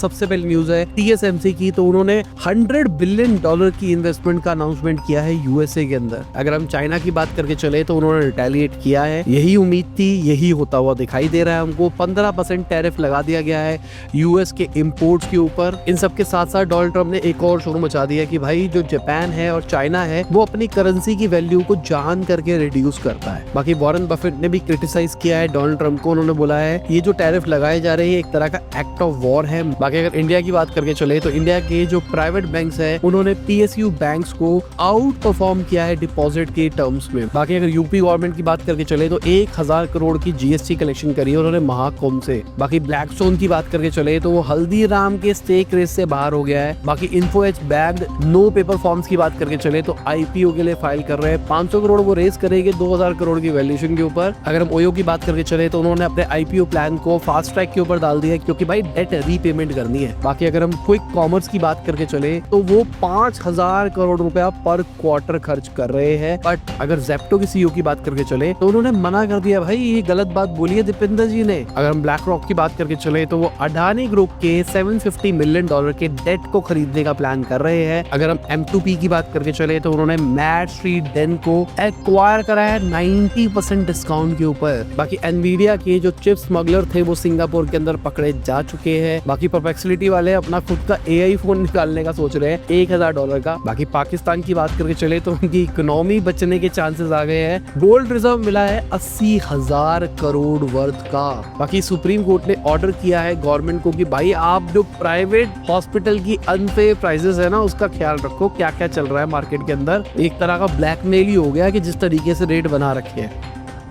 सबसे पहली न्यूज है TSMC की, तो उन्होंने $100 बिलियन की इन्वेस्टमेंट का अनाउंसमेंट किया है यूएसए के अंदर। अगर हम चाइना की बात करके चले तो उन्होंने रिटेलिएट किया है, यही उम्मीद थी, यही होता हुआ दिखाई दे रहा है हमको। 15% टैरिफ लगा दिया गया है यूएस के इंपोर्ट्स के ऊपर। इन सब के साथ साथ डोनाल्ड ट्रम्प ने एक और शोर मचा दिया कि भाई जो जापान है और चाइना है वो अपनी करेंसी की वैल्यू को जान करके रिड्यूस करता है। बाकी वॉरेन बफेट ने भी क्रिटिसाइज किया है डोनाल्ड ट्रम्प को। उन्होंने बोला है ये जो टैरिफ लगाए जा रहे हैं एक तरह का एक्ट ऑफ वॉर है। बाकी अगर इंडिया की बात करके चले तो इंडिया के जो प्राइवेट बैंक्स है उन्होंने PSU बैंक्स को आउट परफॉर्म किया है डिपॉजिट के टर्म्स में। बाकी अगर यूपी गवर्नमेंट की बात करके चले तो 1000 करोड़ की GST कलेक्शन करी है उन्होंने महाकुंभ से। बाकी ब्लैकस्टोन की बात करके चले तो वो हल्दीराम के स्टेक रेस से बाहर हो गया है। बाकी इन्फोएज बैग्ड नो पेपर फॉर्म्स की बात करके चले तो IPO के लिए फाइल कर रहे हैं। 500 करोड़ वो रेस करेंगे 2000 करोड़ की वैल्यूएशन के ऊपर। अगर हम ओयो की बात करके चले तो उन्होंने अपने IPO प्लान को फास्ट ट्रैक के ऊपर डाल दिया क्योंकि भाई डेट रीपेमेंट करनी है। बाकी अगर हम क्विक कॉमर्स की बात करके चले तो वो 5000 करोड़ रुपया पर क्वार्टर खर्च कर रहे हैं। बट अगर जेप्टो की CEO की बात करके चले तो उन्होंने मना कर दिया, भाई ये गलत बात बोली है दीपेंद्र जी ने। अगर हम ब्लैक रॉक की बात करके चले तो वो अडानी ग्रुप के $750 मिलियन के डेट को खरीदने का प्लान कर रहे हैं। अगर हम M2P की बात करके चले तो उन्होंने मैड स्ट्रीट डेन को एक्वायर करा है 90% डिस्काउंट के ऊपर। बाकी एनवीडिया के जो चिप स्मगलर थे वो सिंगापुर के अंदर पकड़े जा चुके हैं। बाकी परप्लेक्सिटी वाले अपना खुद का AI फोन निकालने का सोच रहे हैं $1000 का। बाकी पाकिस्तान की बात करके चले तो उनकी इकोनॉमी बचने के चांसेस आ गए हैं। गोल्ड रिजर्व मिला है 80,000 करोड़ वर्थ का। बाकी सुप्रीम कोर्ट ने ऑर्डर किया है गवर्नमेंट को कि भाई आप जो प्राइवेट हॉस्पिटल की अनफेयर प्राइसेस है ना उसका ख्याल रखो, क्या क्या चल रहा है मार्केट के अंदर। एक तरह का ब्लैकमेल ही हो गया कि जिस तरीके से रेट बना रखे हैं।